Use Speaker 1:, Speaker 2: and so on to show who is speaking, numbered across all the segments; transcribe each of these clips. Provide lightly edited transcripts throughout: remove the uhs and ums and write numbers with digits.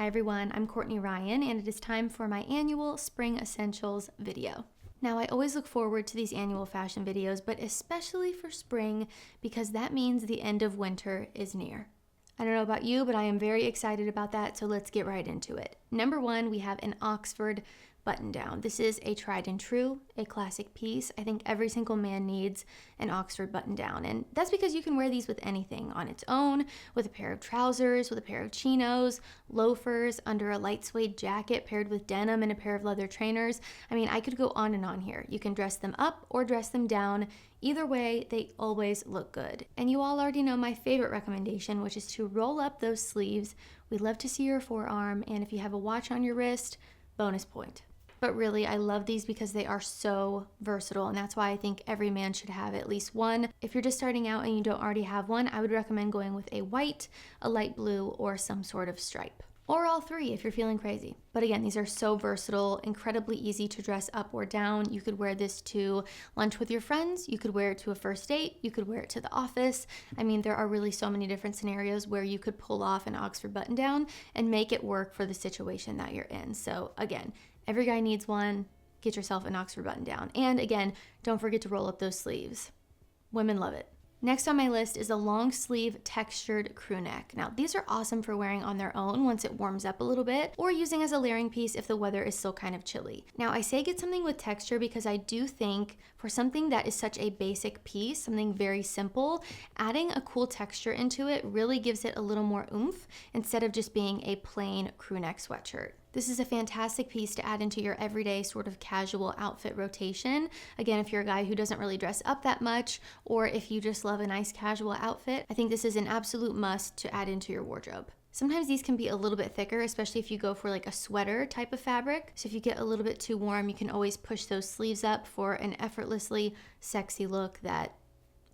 Speaker 1: everyone, I'm Courtney Ryan, and it is time for my annual Spring Essentials video. Now, I always look forward to these annual fashion videos, but especially for spring because that means the end of winter is near. I don't know about you, but I am very excited about that, so let's get right into it. Number one, we have an Oxford button down. This is a tried and true, a classic piece. I think every single man needs an Oxford button down, and that's because you can wear these with anything on its own, with a pair of trousers, with a pair of chinos, loafers, under a light suede jacket paired with denim and a pair of leather trainers. I mean, I could go on and on here. You can dress them up or dress them down. Either way, they always look good. And you all already know my favorite recommendation, which is to roll up those sleeves. We love to see your forearm, and if you have a watch on your wrist, bonus point. But really, I love these because they are so versatile, and that's why I think every man should have at least one. If you're just starting out and you don't already have one, I would recommend going with a white, a light blue, or some sort of stripe. Or all three if you're feeling crazy. But again, these are so versatile, incredibly easy to dress up or down. You could wear this to lunch with your friends. You could wear it to a first date. You could wear it to the office. I mean, there are really so many different scenarios where you could pull off an Oxford button down and make it work for the situation that you're in. So again, every guy needs one. Get yourself an Oxford button down. And again, don't forget to roll up those sleeves. Women love it. Next on my list is a long sleeve textured crew neck. Now, these are awesome for wearing on their own once it warms up a little bit, or using as a layering piece if the weather is still kind of chilly. Now, I say get something with texture because I do think for something that is such a basic piece, something very simple, adding a cool texture into it really gives it a little more oomph instead of just being a plain crew neck sweatshirt. This is a fantastic piece to add into your everyday sort of casual outfit rotation. Again, if you're a guy who doesn't really dress up that much, or if you just love a nice casual outfit, I think this is an absolute must to add into your wardrobe. Sometimes these can be a little bit thicker, especially if you go for like a sweater type of fabric. So if you get a little bit too warm, you can always push those sleeves up for an effortlessly sexy look that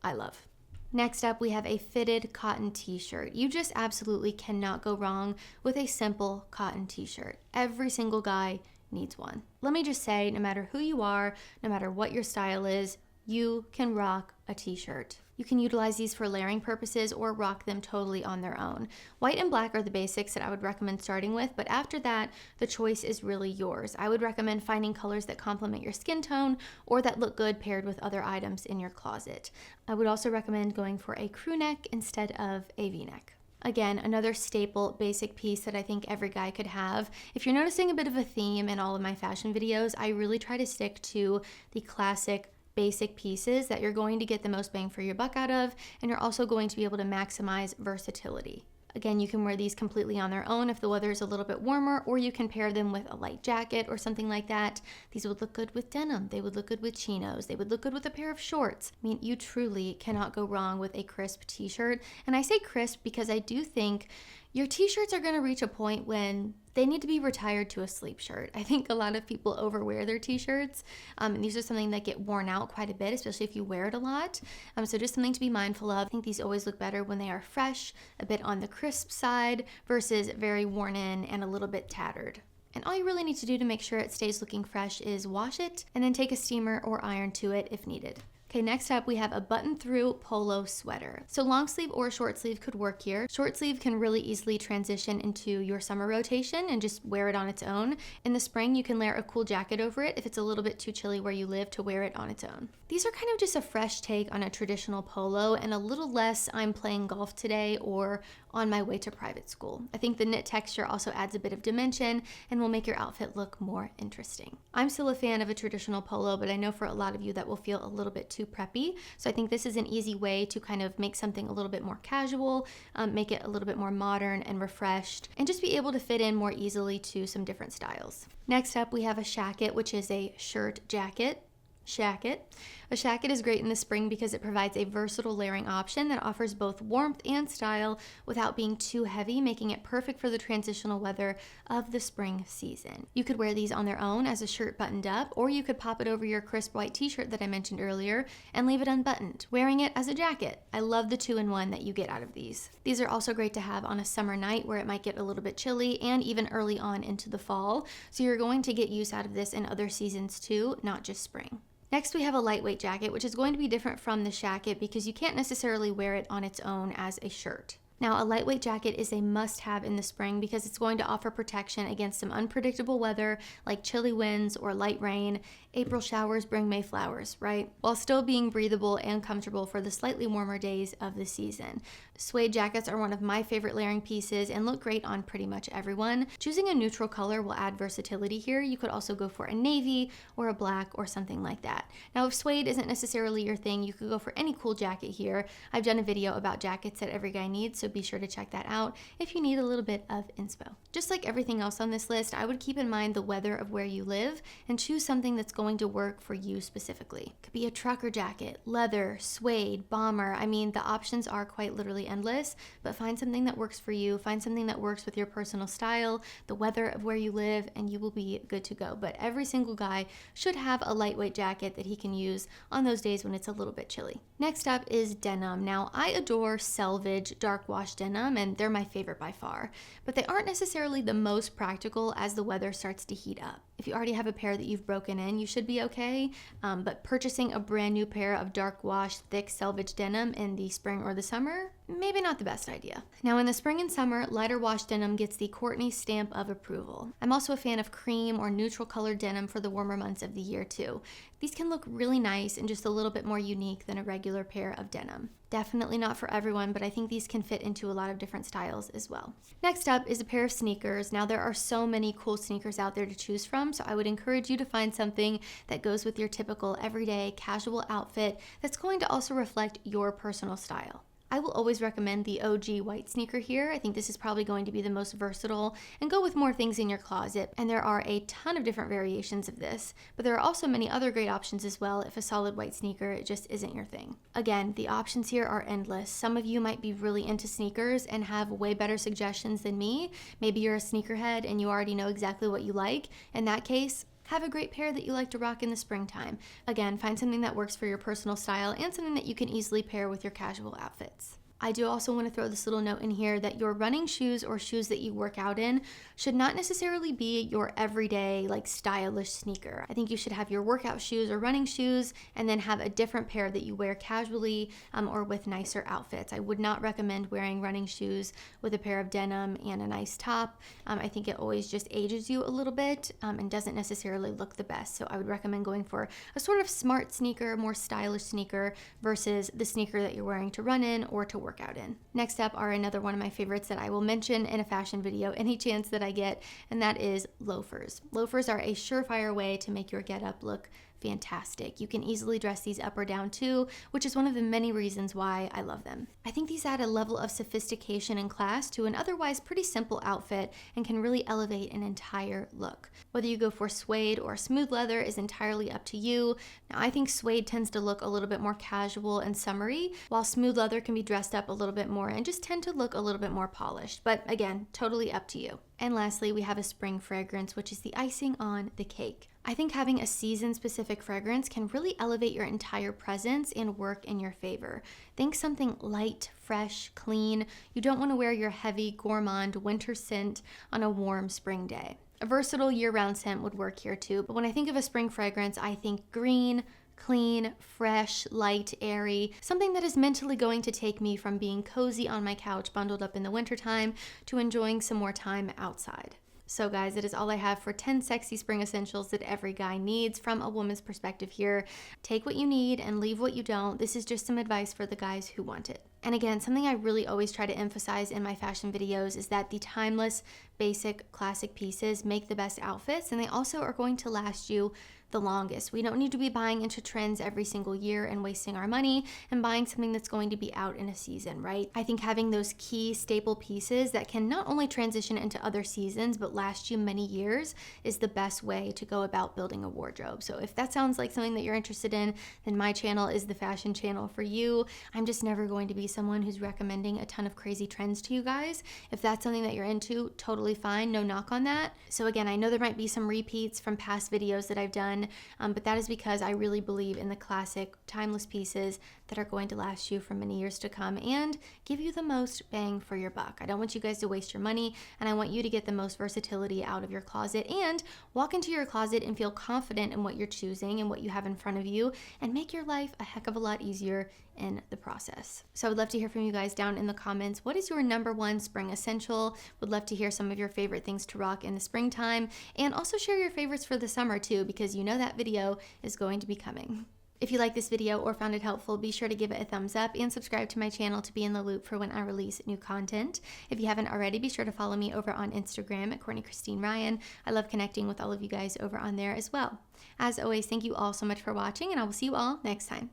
Speaker 1: I love. Next up, we have a fitted cotton t-shirt. You just absolutely cannot go wrong with a simple cotton t-shirt. Every single guy needs one. Let me just say, no matter who you are, no matter what your style is, you can rock a t-shirt. You can utilize these for layering purposes or rock them totally on their own. White and black are the basics that I would recommend starting with, but after that, the choice is really yours. I would recommend finding colors that complement your skin tone or that look good paired with other items in your closet. I would also recommend going for a crew neck instead of a V-neck. Again, another staple basic piece that I think every guy could have. If you're noticing a bit of a theme in all of my fashion videos, I really try to stick to the classic basic pieces that you're going to get the most bang for your buck out of, and you're also going to be able to maximize versatility. Again, you can wear these completely on their own if the weather is a little bit warmer, or you can pair them with a light jacket or something like that. These would look good with denim. They would look good with chinos. They would look good with a pair of shorts. I mean, you truly cannot go wrong with a crisp t-shirt. And I say crisp because I do think your t-shirts are going to reach a point when they need to be retired to a sleep shirt. I think a lot of people overwear their t-shirts, and these are something that get worn out quite a bit, especially if you wear it a lot. So just something to be mindful of. I think these always look better when they are fresh, a bit on the crisp side, versus very worn in and a little bit tattered. And all you really need to do to make sure it stays looking fresh is wash it and then take a steamer or iron to it if needed. Okay, next up we have a button-through polo sweater. So long sleeve or short sleeve could work here. Short sleeve can really easily transition into your summer rotation and just wear it on its own. In the spring, you can layer a cool jacket over it if it's a little bit too chilly where you live to wear it on its own. These are kind of just a fresh take on a traditional polo and a little less I'm playing golf today or on my way to private school. I think the knit texture also adds a bit of dimension and will make your outfit look more interesting. I'm still a fan of a traditional polo, but I know for a lot of you that will feel a little bit too preppy. So I think this is an easy way to kind of make something a little bit more casual, make it a little bit more modern and refreshed, and just be able to fit in more easily to some different styles. Next up, we have a shacket, which is a shirt jacket. Shacket. A shacket is great in the spring because it provides a versatile layering option that offers both warmth and style without being too heavy, making it perfect for the transitional weather of the spring season. You could wear these on their own as a shirt buttoned up, or you could pop it over your crisp white t-shirt that I mentioned earlier and leave it unbuttoned, wearing it as a jacket. I love the 2-in-1 that you get out of these. These are also great to have on a summer night where it might get a little bit chilly and even early on into the fall. So you're going to get use out of this in other seasons too, not just spring. Next, we have a lightweight jacket, which is going to be different from the shacket because you can't necessarily wear it on its own as a shirt. Now, a lightweight jacket is a must-have in the spring because it's going to offer protection against some unpredictable weather like chilly winds or light rain. April showers bring May flowers, right? While still being breathable and comfortable for the slightly warmer days of the season. Suede jackets are one of my favorite layering pieces and look great on pretty much everyone. Choosing a neutral color will add versatility here. You could also go for a navy or a black or something like that. Now, if suede isn't necessarily your thing, you could go for any cool jacket here. I've done a video about jackets that every guy needs, so be sure to check that out if you need a little bit of inspo. Just like everything else on this list, I would keep in mind the weather of where you live and choose something that's going to work for you specifically. Could be a trucker jacket, leather, suede, bomber. I mean, the options are quite literally endless, but find something that works for you, find something that works with your personal style, the weather of where you live, and you will be good to go. But every single guy should have a lightweight jacket that he can use on those days when it's a little bit chilly. Next up is denim. Now, I adore selvage dark wash denim, and they're my favorite by far, but they aren't necessarily the most practical as the weather starts to heat up. If you already have a pair that you've broken in, you should be okay, but purchasing a brand new pair of dark wash thick selvage denim in the spring or the summer, maybe not the best idea. Now, in the spring and summer, lighter wash denim gets the Courtney stamp of approval. I'm also a fan of cream or neutral colored denim for the warmer months of the year too. These can look really nice and just a little bit more unique than a regular pair of denim. Definitely not for everyone, but I think these can fit into a lot of different styles as well. Next up is a pair of sneakers. Now, there are so many cool sneakers out there to choose from, so I would encourage you to find something that goes with your typical everyday casual outfit that's going to also reflect your personal style. I will always recommend the OG white sneaker here. I think this is probably going to be the most versatile and go with more things in your closet. And there are a ton of different variations of this, but there are also many other great options as well if a solid white sneaker just isn't your thing. Again, the options here are endless. Some of you might be really into sneakers and have way better suggestions than me. Maybe you're a sneakerhead and you already know exactly what you like. In that case, have a great pair that you like to rock in the springtime. Again, find something that works for your personal style and something that you can easily pair with your casual outfits. I do also want to throw this little note in here that your running shoes or shoes that you work out in should not necessarily be your everyday, like, stylish sneaker. I think you should have your workout shoes or running shoes and then have a different pair that you wear casually or with nicer outfits. I would not recommend wearing running shoes with a pair of denim and a nice top. I think it always just ages you a little bit and doesn't necessarily look the best. So I would recommend going for a sort of smart sneaker, more stylish sneaker versus the sneaker that you're wearing to run in or to work out in. Next up are another one of my favorites that I will mention in a fashion video any chance that I get, and that is loafers. Loafers are a surefire way to make your getup look fantastic. You can easily dress these up or down too, which is one of the many reasons why I love them. I think these add a level of sophistication and class to an otherwise pretty simple outfit and can really elevate an entire look. Whether you go for suede or smooth leather is entirely up to you. Now, I think suede tends to look a little bit more casual and summery, while smooth leather can be dressed up a little bit more and just tend to look a little bit more polished. But again, totally up to you. And lastly, we have a spring fragrance, which is the icing on the cake. I think having a season-specific fragrance can really elevate your entire presence and work in your favor. Think something light, fresh, clean. You don't want to wear your heavy, gourmand winter scent on a warm spring day. A versatile year-round scent would work here too, but when I think of a spring fragrance, I think green, clean, fresh, light, airy, something that is mentally going to take me from being cozy on my couch bundled up in the wintertime to enjoying some more time outside. So guys, that is all I have for 10 sexy spring essentials that every guy needs from a woman's perspective here. Take what you need and leave what you don't. This is just some advice for the guys who want it. And again, something I really always try to emphasize in my fashion videos is that the timeless, basic, classic pieces make the best outfits, and they also are going to last you the longest. We don't need to be buying into trends every single year and wasting our money and buying something that's going to be out in a season, right? I think having those key staple pieces that can not only transition into other seasons but last you many years is the best way to go about building a wardrobe. So if that sounds like something that you're interested in, then my channel is the fashion channel for you. I'm just never going to be someone who's recommending a ton of crazy trends to you guys. If that's something that you're into, totally fine, no knock on that. So again, I know there might be some repeats from past videos that I've done again, but that is because I really believe in the classic, timeless pieces that are going to last you for many years to come and give you the most bang for your buck. I don't want you guys to waste your money, and I want you to get the most versatility out of your closet and walk into your closet and feel confident in what you're choosing and what you have in front of you, and make your life a heck of a lot easier in the process. So I would love to hear from you guys down in the comments. What is your number one spring essential? Would love to hear some of your favorite things to rock in the springtime, and also share your favorites for the summer too, because you know that video is going to be coming. If you like this video or found it helpful, be sure to give it a thumbs up and subscribe to my channel to be in the loop for when I release new content. If you haven't already, be sure to follow me over on Instagram at Courtney Christine Ryan. I love connecting with all of you guys over on there as well. As always, thank you all so much for watching, and I will see you all next time.